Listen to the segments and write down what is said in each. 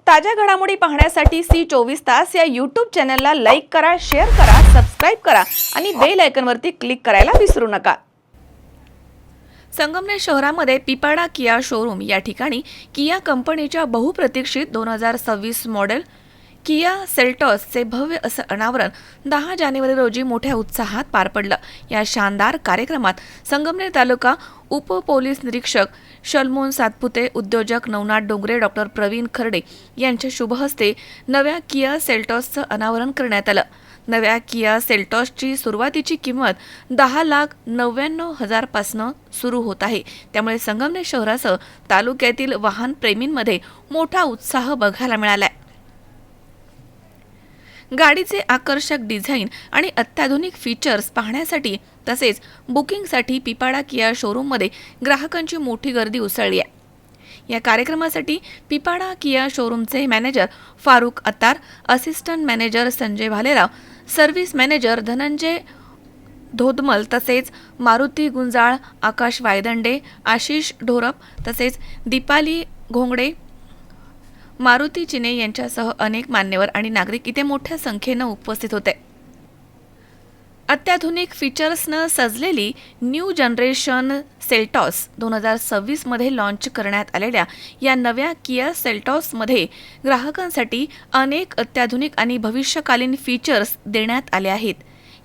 ताज्या घडामोडी पाहण्यासाठी सी 24 तास या यूट्यूब चॅनलला लाईक करा, शेअर करा, सबस्क्राईब करा आणि बेल आयकॉनवरती क्लिक करायला विसरू नका। संगमनेर शहरामध्ये पिपाडा किया शोरूम या ठिकाणी किया कंपनीच्या बहुप्रतीक्षित 2026 मॉडेल किया सेल्टॉसचे भव्य असं अनावरण 10 जानेवारी रोजी मोठ्या उत्साहात पार पडलं। या शानदार कार्यक्रमात संगमनेर तालुका उप पोलीस निरीक्षक शलमोन सातपुते, उद्योजक नवनाथ डोंगरे, डॉक्टर प्रवीण खर्डे यांच्या शुभहस्ते नव्या किया सेल्टॉसचं अनावरण करण्यात आलं। नव्या किया सेल्टॉसची सुरुवातीची किंमत 10,99,000 पासून सुरू होत आहे। त्यामुळे संगमनेर शहरासह तालुक्यातील वाहन प्रेमींमध्ये मोठा उत्साह बघायला मिळालाय। गाडीचे आकर्षक डिझाईन आणि अत्याधुनिक फीचर्स पाहण्यासाठी तसेच बुकिंगसाठी पिपाडा किया शोरूममध्ये ग्राहकांची मोठी गर्दी उसळली आहे। या कार्यक्रमासाठी पिपाडा किया शोरूमचे manager Farukh Attar, assistant manager Sanjay Bhalerao, service manager Dhananjay Dhodmal तसेच मारुती गुंजाळ, आकाश वायदंडे, आशिष ढोरप तसेच दीपाली घोंगडे, मारुती चिने यांच्यासह अनेक मान्यवर आणि नागरिक इथे मोठ्या संख्येने उपस्थित होते। अत्याधुनिक फीचर्सनं सजलेली न्यू जनरेशन सेल्टॉस 2026 मध्ये लॉन्च करण्यात आलेल्या या नव्या किया सेल्टॉसमध्ये ग्राहकांसाठी अनेक अत्याधुनिक आणि भविष्यकालीन फीचर्स देण्यात आले आहेत।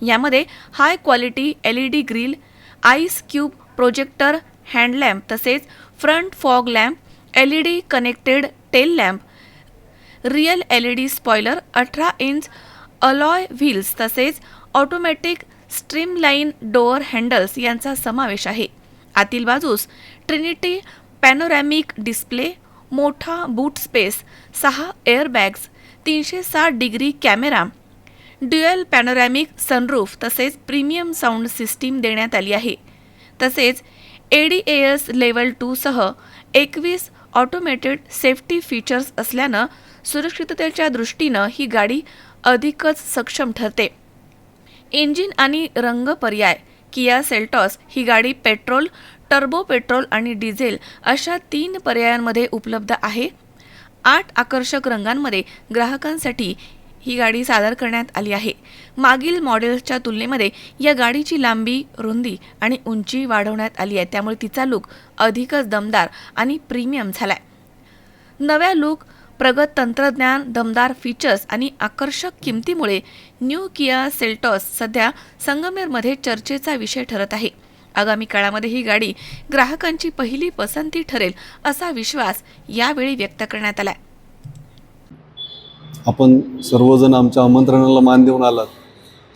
यामध्ये high quality LED grille, ice cube projector, hand lamp तसेच front fog lamp, LED connected tail lamp, real LED spoiler, 18 inch alloy wheels तसेच ऑटोमॅटिक स्ट्रीमलाईन डोअर हँडल्स यांचा समावेश आहे। आतील बाजूस ट्रिनिटी पॅनोरॅमिक डिस्प्ले, मोठा boot space, 6 airbags, 360 degree camera, dual panoramic sunroof तसेच premium sound system देण्यात आली आहे। तसेच ADAS लेव्हल 2 सह 21 ऑटोमेटेड सेफ्टी फीचर्स असल्यानं सुरक्षिततेच्या दृष्टीनं ही गाडी अधिकच सक्षम ठरते। इंजिन आणि रंग पर्याय किया सेल्टॉस ही गाडी पेट्रोल, टर्बो पेट्रोल आणि डिझेल अशा 3 पर्यायांमध्ये उपलब्ध आहे। 8 आकर्षक रंगांमध्ये ग्राहकांसाठी ही गाडी सादर करण्यात आली आहे। मागील मॉडेल्सच्या तुलनेमध्ये या गाडीची लांबी, रुंदी आणि उंची वाढवण्यात आली आहे, त्यामुळे तिचा लुक अधिकच दमदार आणि प्रीमियम झालाय। नव्या लुक, प्रगत तंत्रज्ञान, दमदार फीचर्स आणि आकर्षक किमतीमुळे न्यू किया सेल्टॉस सध्या संगमनेरमध्ये चर्चेचा विषय ठरत आहे। आगामी काळामध्ये ही गाडी ग्राहकांची पहिली पसंती ठरेल असा विश्वास यावेळी व्यक्त करण्यात आला। आपण सर्वजण आमच्या आमंत्रणाला मान देऊन आलात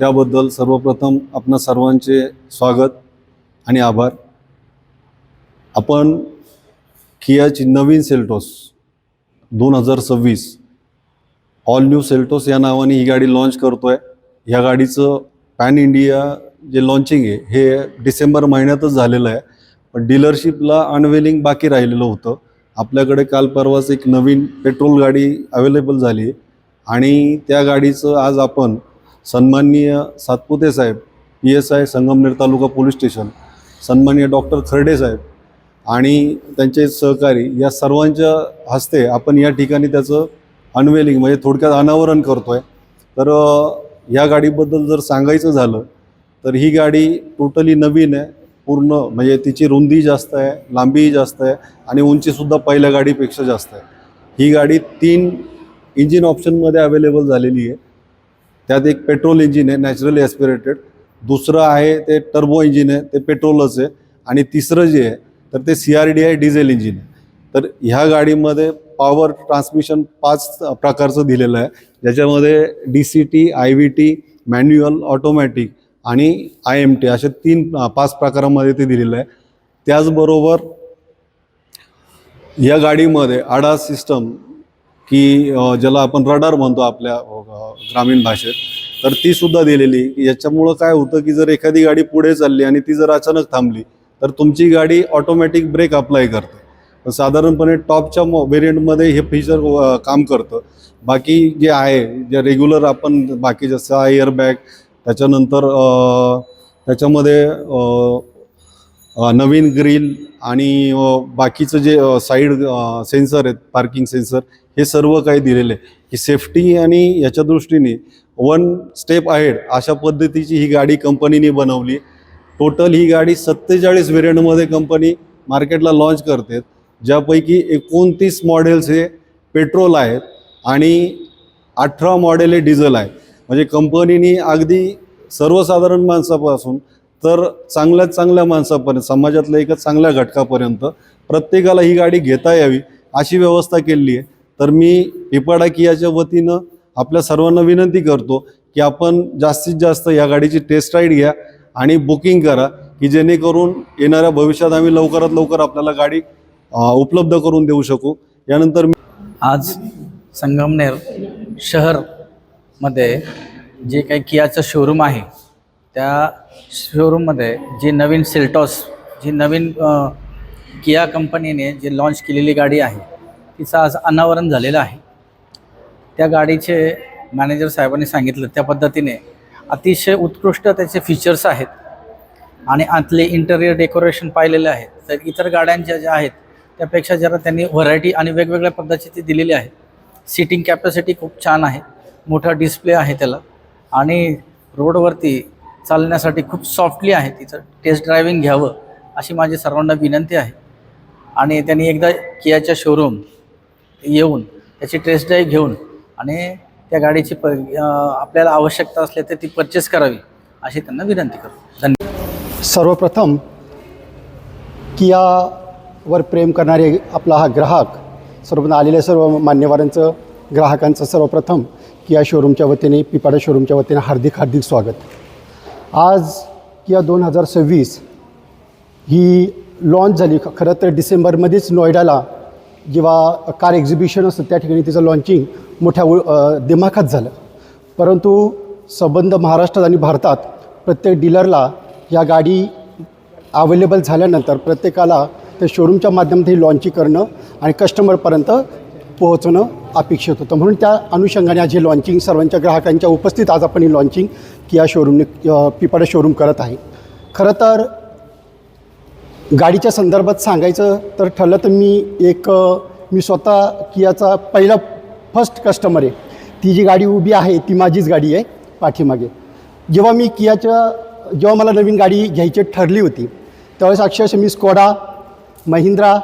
त्याबद्दल सर्वप्रथम आपणा सर्वांचे स्वागत आणि आभार। आपण कियाची नवीन सेल्टॉस 2026 ऑल न्यू सेल्टॉस या नावाने ही गाडी लॉन्च करतोय। या गाडीचं पॅन इंडिया जे लॉन्चिंग आहे हे डिसेंबर महिन्यातच झालेलं आहे, पण डीलरशिपला अनवेलिंग बाकी राहिलेलं होतं। आपल्याकडे काल परवाच एक नवीन पेट्रोल गाडी अवेलेबल झाली आणि त्या गाडीचं आज आपण सन्माननीय सातपुते साहेब, PSI संगमनेर तालुका पोलीस स्टेशन, सन्माननीय डॉक्टर खर्डे साहेब आणि त्यांचे सहकारी या सर्वांच्या हस्ते आपण या ठिकाणी त्याचं अनवेलिंग म्हणजे थोडक्यात अनावरण करतोय। तर या गाडीबद्दल जर सांगायचं झालं तर ही गाडी टोटली नवीन आहे, पूर्ण म्हणजे तिची रुंदी जास्त आहे, लांबीही जास्त आहे आणि उंचीसुद्धा पहिल्या गाडीपेक्षा जास्त आहे। ही गाडी 3 इंजिन ऑप्शनमध्ये अवेलेबल झालेली आहे। त्यात एक पेट्रोल इंजिन आहे नॅचरली ॲस्पिरेटेड, दुसरं आहे ते टर्बो इंजिन आहे ते पेट्रोलच आहे आणि तिसरं जे आहे तर ते CRDI डिझेल इंजिन आहे। तर ह्या गाडीमध्ये पॉवर ट्रान्समिशन 5 प्रकारचं दिलेलं आहे, ज्याच्यामध्ये DCT, IVT, मॅन्युअल, ऑटोमॅटिक आणि IMT अशा 5 प्रकारामध्ये ते दिलेलं आहे। त्याचबरोबर या गाडीमध्ये ADAS सिस्टम की ज्याला आपण रडार म्हणतो आपल्या ग्रामीण भाषेत, तर ती सुद्धा दिलेली। याच्यामुळं काय होतं की जर एखादी गाडी पुढे चालली आणि ती जर अचानक थांबली तर तुमची गाडी ऑटोमॅटिक ब्रेक अप्लाय करते। तर साधारणपणे टॉपच्या व्हेरियंटमध्ये हे फीचर काम करतं। बाकी जे आहे जे रेग्युलर आपण बाकी जसं एअरबॅग, त्याच्यानंतर त्याच्यामध्ये नवीन ग्रिल आणि बाकीचं जे साईड सेन्सर आहेत, पार्किंग सेन्सर, हे सर्व काही दिलेले आहे की सेफ्टी आणि याच्या दृष्टीने वन स्टेप अहेड अशा पद्धतीची ही गाडी कंपनीने बनवली. टोटल ही गाडी 47 व्हेरियंटमध्ये कंपनी मार्केटला लॉन्च करते, ज्यापैकी 29 मॉडेल्स हे पेट्रोल आहेत आणि 18 मॉडेल हे डिझेल आहे. म्हणजे कंपनीने अगदी सर्वसाधारण माणसापासून तर चांगल्यात चांगल्या माणसापर्यंत, समाजातल्या एका चांगल्या घटकापर्यंत प्रत्येकाला ही गाडी घेता यावी अशी व्यवस्था केली आहे. तर मी पिपाडा कियाच्या वतीनं आपल्या सर्वांना विनंती करतो की आपण जास्तीत जास्त या गाडीची टेस्ट राईड घ्या आणि बुकिंग करा, की जेणेकरून येणाऱ्या भविष्यात आम्ही लवकरात लवकर आपल्याला गाडी उपलब्ध करून देऊ शकू. यानंतर आज संगमनेर शहरमध्ये जे काही कियाचं शोरूम आहे त्या शोरूममध्ये जी नवीन सेल्टॉस, जी नवीन किया कंपनीने जे लॉन्च केलेली गाडी आहे तिचं आज अनावरण झालेलं आहे. त्या गाडीचे मॅनेजर साहेबांनी सांगितलं त्या पद्धतीने अतिशय उत्कृष्ट त्याचे फीचर्स आहेत आणि आतले इंटेरियर डेकोरेशन पाहिलेले आहेत. तर इतर गाड्यांच्या ज्या आहेत त्यापेक्षा जरा त्यांनी व्हरायटी आणि वेगवेगळ्या पद्धतीची दिलेली आहे. सीटिंग कॅपॅसिटी खूप छान आहे, मोठा डिस्प्ले आहे त्याला आणि रोडवरती चालण्यासाठी खूप सॉफ्टली आहे. तिचं टेस्ट ड्रायव्हिंग घ्यावं अशी माझी सर्वांना विनंती आहे आणि त्यांनी एकदा कियाच्या शोरूम येऊन त्याची टेस्ट ड्राईव्ह घेऊन आणि त्या गाडीची आपल्याला आवश्यकता असली तर ती परचेस करावी अशी त्यांना विनंती करतो. धन्यवाद. सर्वप्रथम कियावर प्रेम करणारे आपला हा ग्राहक, सर्व आलेल्या सर्व मान्यवरांचं, ग्राहकांचं सर्वप्रथम किया शोरूमच्या वतीने, पिपाडा शोरूमच्या वतीने हार्दिक हार्दिक स्वागत. आज किया 2026 ही लॉन्च झाली. खरं तर डिसेंबरमध्येच नोएडाला जेव्हा कार एक्झिबिशन असतं त्या ठिकाणी तिचं लॉन्चिंग मोठ्या दिमाखात झालं. परंतु संबंध महाराष्ट्रात आणि भारतात प्रत्येक डीलरला या गाडी अवेलेबल झाल्यानंतर प्रत्येकाला त्या शोरूमच्या माध्यमातून ही लॉन्चिंग करणं आणि कस्टमरपर्यंत पोहोचणं अपेक्षित होतं. म्हणून त्या अनुषंगाने आज ही लॉन्चिंग सर्वांच्या ग्राहकांच्या उपस्थित आज आपण ही लॉन्चिंग किया शोरूमने पिपाडा शोरूम करत आहे. खरं तर गाडीच्या संदर्भात सांगायचं तर ठरलं तर मी स्वतः कियाचा पहिला फर्स्ट कस्टमर आहे. ती जी गाडी उभी आहे ती माझीच गाडी आहे पाठीमागे. जेव्हा मला नवीन गाडी घ्यायची ठरली होती त्यावेळेस अक्षरशः मी स्कोडा, महिंद्रा,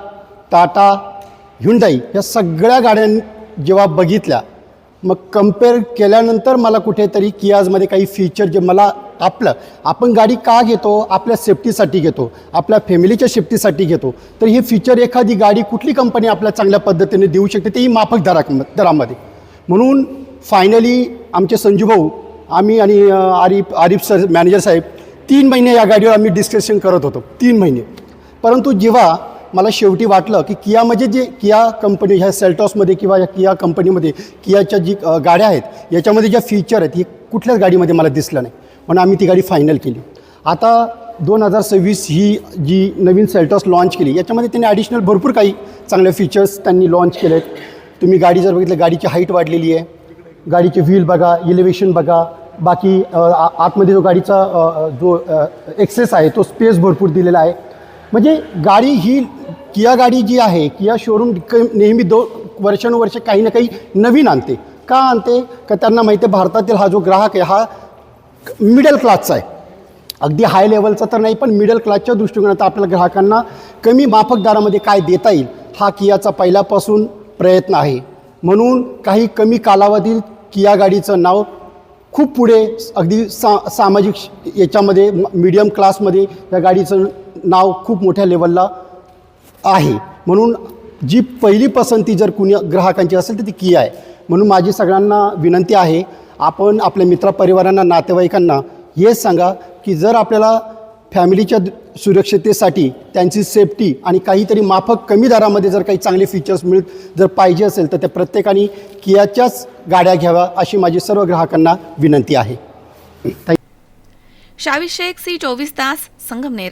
टाटा, ह्युंडाई या सगळ्या गाड्यां जेव्हा बघितल्या, मग कम्पेअर केल्यानंतर मला कुठेतरी कियाजमध्ये काही फीचर जे मला आपण गाडी का घेतो, आपल्या सेफ्टीसाठी घेतो, आपल्या फॅमिलीच्या सेफ्टीसाठी घेतो. तर हे फीचर एखादी गाडी कुठली कंपनी आपल्याला चांगल्या पद्धतीने देऊ शकते, तेही माफक दरामध्ये. म्हणून फायनली आमचे संजू भाऊ, आम्ही आणि आरिफ सर मॅनेजर साहेब 3 महिने या गाडीवर आम्ही डिस्कशन करत होतो, 3 महिने. परंतु जेव्हा मला शेवटी वाटलं की कियामध्ये जे किया कंपनी ह्या सेल्टॉसमध्ये किंवा या किया कंपनीमध्ये कियाच्या जी गाड्या आहेत याच्यामध्ये ज्या फीचर आहेत हे कुठल्याच गाडीमध्ये मला दिसलं नाही, म्हणून आम्ही ती गाडी फायनल केली. आता 2026 ही जी नवीन सेल्टॉस लॉन्च केली याच्यामध्ये त्यांनी ॲडिशनल भरपूर काही चांगले फीचर्स त्यांनी लॉन्च केले आहेत. तुम्ही गाडी जर बघितलं, गाडीची हाईट वाढलेली आहे, गाडीचे व्हील बघा, इलेव्हेशन बघा, बाकी आतमध्ये जो गाडीचा जो एक्सेस आहे तो स्पेस भरपूर दिलेला आहे. म्हणजे गाडी ही किया गाडी जी आहे, किया शोरूम नेहमी 2 वर्षानुवर्ष काही ना काही नवीन आणते. का आणते? का त्यांना माहिती आहे भारतातील हा जो ग्राहक आहे हा मिडल क्लासचा आहे, अगदी हाय लेवलचा तर नाही पण मिडल क्लासच्या दृष्टिकोनात आपल्याला ग्राहकांना कमी माफक दरामध्ये काय देता येईल हा कियाचा पहिल्यापासून प्रयत्न आहे. म्हणून काही कमी कालावधीत किया गाडीचं नाव खूप पुढे अगदी सामाजिक याच्यामध्ये मीडियम क्लासमध्ये या गाडीचं नाव खूप मोठ्या लेवलला आहे. म्हणून जी पहिली पसंती जर कुणी ग्राहकांची असेल तर ती किया आहे. म्हणून माझी सगळ्यांना विनंती आहे, आपण आपल्या मित्रपरिवारांना, नातेवाईकांना हेच सांगा की जर आपल्याला फॅमिलीच्या सुरक्षिततेसाठी त्यांची सेफ्टी आणि काहीतरी माफक कमी दरामध्ये जर काही चांगले फीचर्स जर पाहिजे असेल तर त्या प्रत्येकाने कियाच्याच गाड्या घ्याव्या अशी माझी सर्व ग्राहकांना विनंती आहे. शावी शेख, C24 तास, संगमनेर.